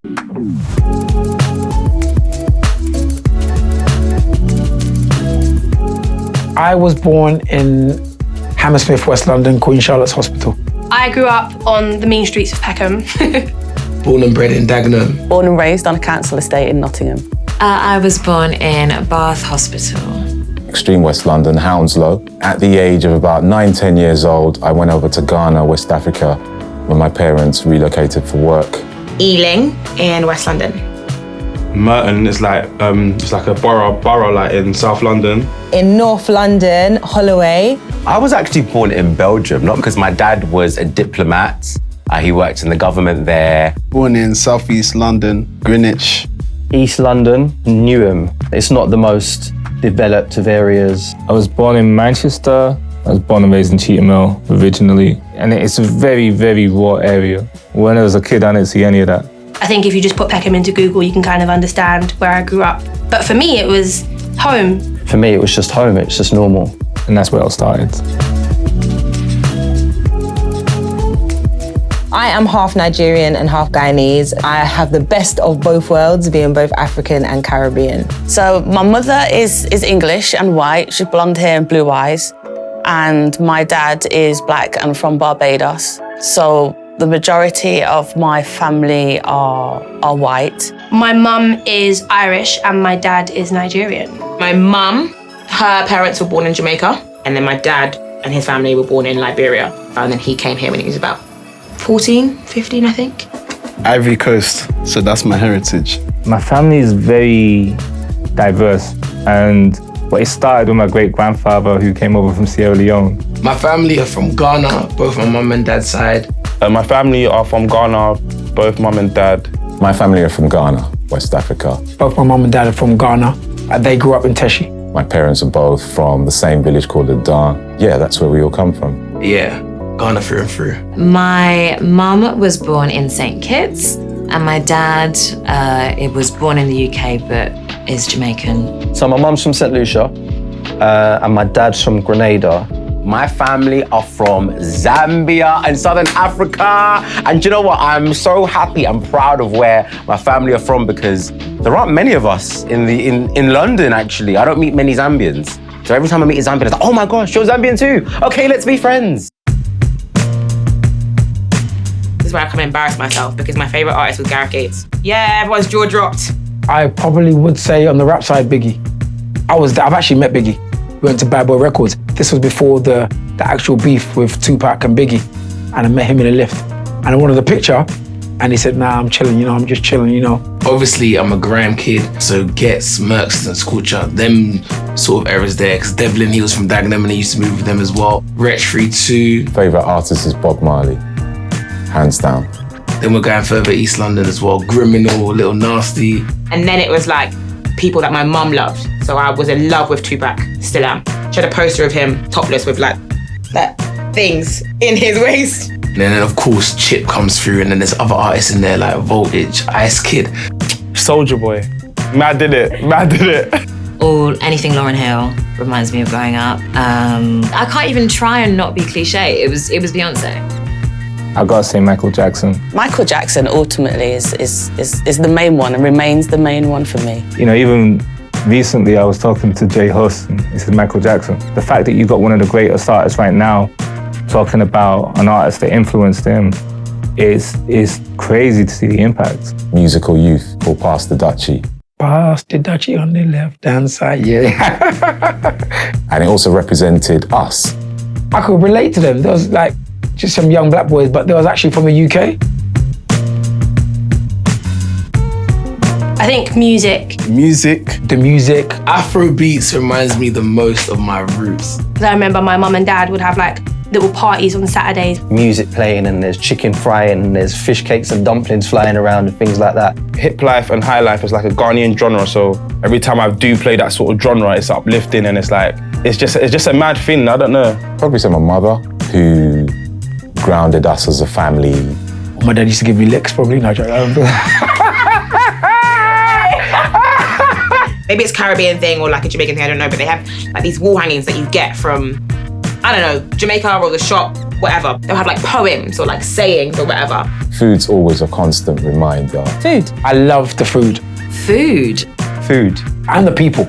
I was born in Hammersmith, West London, Queen Charlotte's Hospital. I grew up on the mean streets of Peckham. Born and bred in Dagenham. Born and raised on a council estate in Nottingham. I was born in Bath Hospital. Extreme West London, Hounslow. At the age of about 9, 10 years old, I went over to Ghana, West Africa, when my parents relocated for work. Ealing in West London. Merton is like it's like a borough like in South London. In North London, Holloway. I was actually born in Belgium, not because my dad was a diplomat. He worked in the government there. Born in Southeast London, Greenwich. East London, Newham. It's not the most developed of areas. I was born in Manchester. I was born and raised in Cheetham Hill originally. And it's a very, very raw area. When I was a kid, I didn't see any of that. I think if you just put Peckham into Google, you can kind of understand where I grew up. But for me, it was home. For me, it was just home. It's just normal. And that's where I started. I am half Nigerian and half Guyanese. I have the best of both worlds, being both African and Caribbean. So my mother is English and white. She's blonde hair and blue eyes. And my dad is black and from Barbados. So the majority of my family are white. My mum is Irish and my dad is Nigerian. My mum, her parents were born in Jamaica, and then my dad and his family were born in Liberia. And then he came here when he was about 14, 15, I think. Ivory Coast, so that's my heritage. My family is very diverse, but it started with my great-grandfather who came over from Sierra Leone. My family are from Ghana, both my mum and dad's side. My family are from Ghana, both mum and dad. My family are from Ghana, West Africa. Both my mum and dad are from Ghana. They grew up in Teshi. My parents are both from the same village called Adan. Yeah, that's where we all come from. Yeah, Ghana through and through. My mum was born in St. Kitts, and my dad was born in the UK, but is Jamaican. So my mum's from St. Lucia, and my dad's from Grenada. My family are from Zambia and Southern Africa. And you know what? I'm so happy and proud of where my family are from because there aren't many of us in London, actually. I don't meet many Zambians. So every time I meet a Zambian, it's like, oh my gosh, you're Zambian too. Okay, let's be friends. This is where I come and embarrass myself because my favorite artist was Gareth Gates. Yeah, everyone's jaw dropped. I probably would say on the rap side, Biggie. I've actually met Biggie. We went to Bad Boy Records. This was before the actual beef with Tupac and Biggie. And I met him in a lift. And I wanted a picture. And he said, nah, I'm chilling, I'm just chilling, Obviously, I'm a grime kid, so Gets, Mercs, and Scorcher, them sort of eras there, because Devlin, he was from Dagenham and he used to move with them as well. Wretch 32. Favourite artist is Bob Marley, hands down. Then we're going further East London as well, Criminal, Little Nasty. And then it was like people that my mum loved. So I was in love with Tupac, still am. She had a poster of him topless with like things in his waist. And then of course Chip comes through, and then there's other artists in there like Voltage, Ice Kid. Soulja Boy. Mad did it. Anything Lauryn Hill reminds me of growing up. I can't even try and not be cliche. It was Beyonce. I gotta say Michael Jackson. Michael Jackson ultimately is the main one and remains the main one for me. Even recently I was talking to Jay Huss, and he said Michael Jackson. The fact that you got one of the greatest artists right now talking about an artist that influenced him is crazy to see the impact. Musical youth called Pass the Dutchie. Pass the Dutchie on the left-hand side, yeah. And it also represented us. I could relate to them. There was like just some young black boys, but they was actually from the UK. I think music. The music. Afrobeats reminds me the most of my roots. I remember my mum and dad would have like little parties on Saturdays. Music playing, and there's chicken frying, and there's fish cakes and dumplings flying around and things like that. Hip life and high life is like a Ghanaian genre, so every time I do play that sort of genre, it's uplifting, and it's just a mad thing, I don't know. Probably say my mother, who grounded us as a family. My dad used to give me licks, probably. No, Maybe it's Caribbean thing or like a Jamaican thing, I don't know, but they have like these wall hangings that you get from, I don't know, Jamaica or the shop whatever. They'll have like poems or like sayings or whatever. Food's always a constant reminder. Food. I love the food. Food. Food. And the people.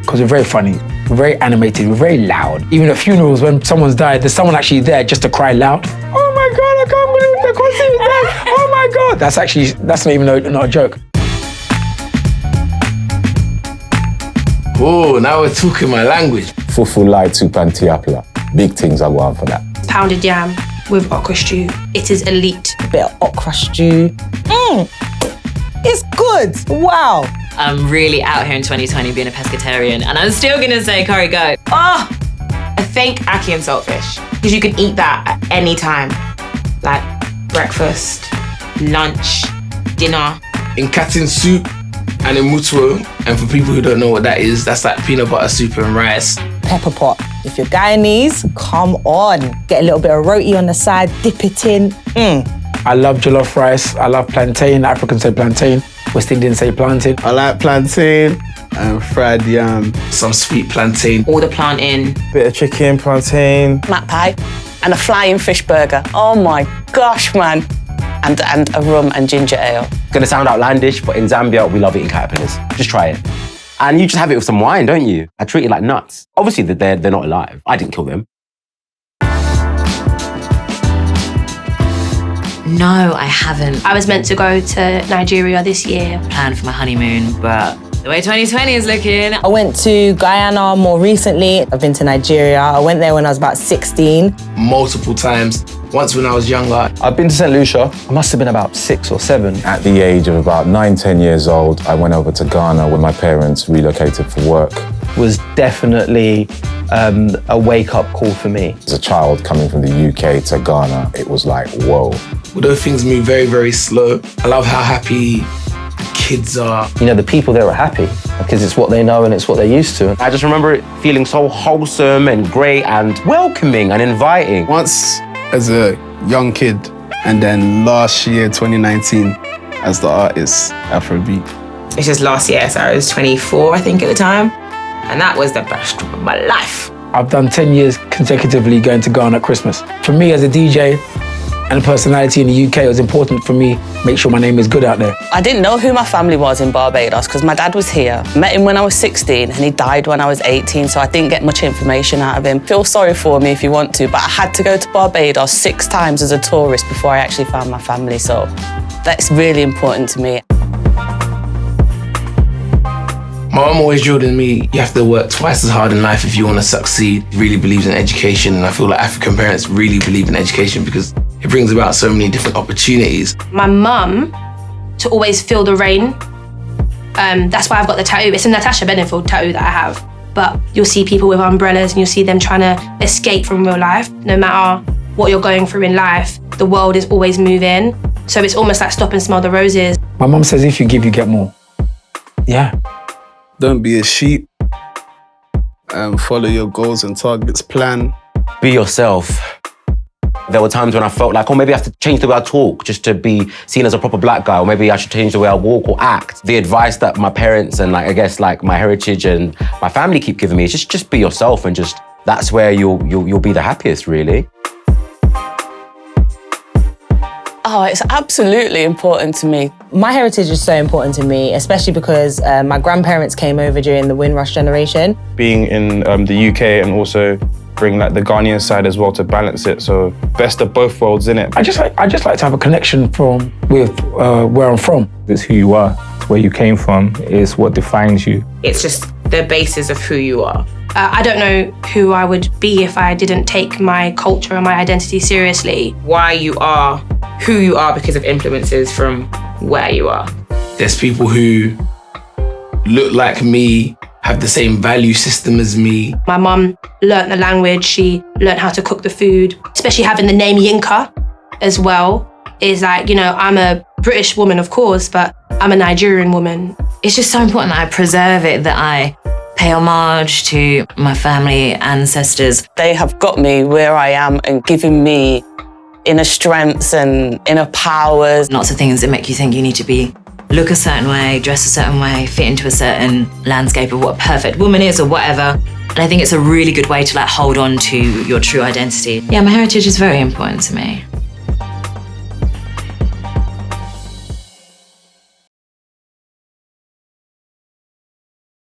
Because we're very funny, we're very animated, we're very loud. Even at funerals, when someone's died, there's someone actually there just to cry loud. Oh my God, I can't believe I can't see you dead. Oh my God. That's not even not a joke. Oh, now we're talking my language. Fufu lai tupan tiapla. Big things are going for that. Pounded yam with okra stew. It is elite. A bit of okra stew. It's good. Wow. I'm really out here in 2020 being a pescatarian, and I'm still gonna say curry goat. Oh, I think ackee and saltfish. Because you can eat that at any time. Like breakfast, lunch, dinner. In Katin soup and in mutuo, and for people who don't know what that is, that's like peanut butter soup and rice. Pepper pot. If you're Guyanese, come on. Get a little bit of roti on the side, dip it in. I love jollof rice, I love plantain. Africans say plantain, West Indians say plantain. I like plantain and fried yam. Some sweet plantain. All the plantain. Bit of chicken, plantain. Mat pie and a flying fish burger. Oh my gosh, man. And a rum and ginger ale. It's gonna sound outlandish, but in Zambia, we love eating caterpillars. Just try it. And you just have it with some wine, don't you? I treat it like nuts. Obviously, they're not alive. I didn't kill them. No, I haven't. I was meant to go to Nigeria this year. Planned for my honeymoon, but the way 2020 is looking. I went to Guyana more recently. I've been to Nigeria. I went there when I was about 16. Multiple times. Once when I was younger. I've been to St. Lucia. I must have been about 6 or 7. At the age of about 9, 10 years old, I went over to Ghana when my parents relocated for work. Was definitely a wake-up call for me. As a child coming from the UK to Ghana, it was like, whoa. Although things move very, very slow, I love how happy kids are. You know, the people there are happy because it's what they know and it's what they're used to. I just remember it feeling so wholesome and great and welcoming and inviting. Once as a young kid, and then last year, 2019, as the artist, Afrobeat. It's just last year, so I was 24, I think, at the time. And that was the best of my life. I've done 10 years consecutively going to Ghana at Christmas. For me as a DJ and a personality in the UK, it was important for me to make sure my name is good out there. I didn't know who my family was in Barbados because my dad was here. Met him when I was 16 and he died when I was 18, so I didn't get much information out of him. Feel sorry for me if you want to, but I had to go to Barbados 6 times as a tourist before I actually found my family, so that's really important to me. My mum always drilled in me, you have to work twice as hard in life if you want to succeed. Really believes in education, and I feel like African parents really believe in education because it brings about so many different opportunities. My mum, to always feel the rain. That's why I've got the tattoo. It's a Natasha Bedingfield tattoo that I have. But you'll see people with umbrellas and you'll see them trying to escape from real life. No matter what you're going through in life, the world is always moving. So it's almost like stop and smell the roses. My mum says if you give, you get more. Yeah. Don't be a sheep. Follow your goals and targets, plan. Be yourself. There were times when I felt like, oh, maybe I have to change the way I talk just to be seen as a proper black guy, or maybe I should change the way I walk or act. The advice that my parents and I guess my heritage and my family keep giving me is just be yourself, and just that's where you'll be the happiest, really. Oh, it's absolutely important to me. My heritage is so important to me, especially because my grandparents came over during the Windrush generation. Being in the UK and also bring the Ghanaian side as well to balance it, so best of both worlds, innit? I just like to have a connection with where I'm from. It's who you are, it's where you came from, it's what defines you. It's just the basis of who you are. I don't know who I would be if I didn't take my culture and my identity seriously. Why you are who you are because of influences from where you are. There's people who look like me, have the same value system as me. My mum learnt the language, she learnt how to cook the food, especially having the name Yinka as well. Is like, you know, I'm a British woman, of course, but I'm a Nigerian woman. It's just so important that I preserve it, that I pay homage to my family, ancestors. They have got me where I am and given me inner strengths and inner powers. Lots of things that make you think you need to look a certain way, dress a certain way, fit into a certain landscape of what a perfect woman is or whatever. And I think it's a really good way to like hold on to your true identity. Yeah, my heritage is very important to me.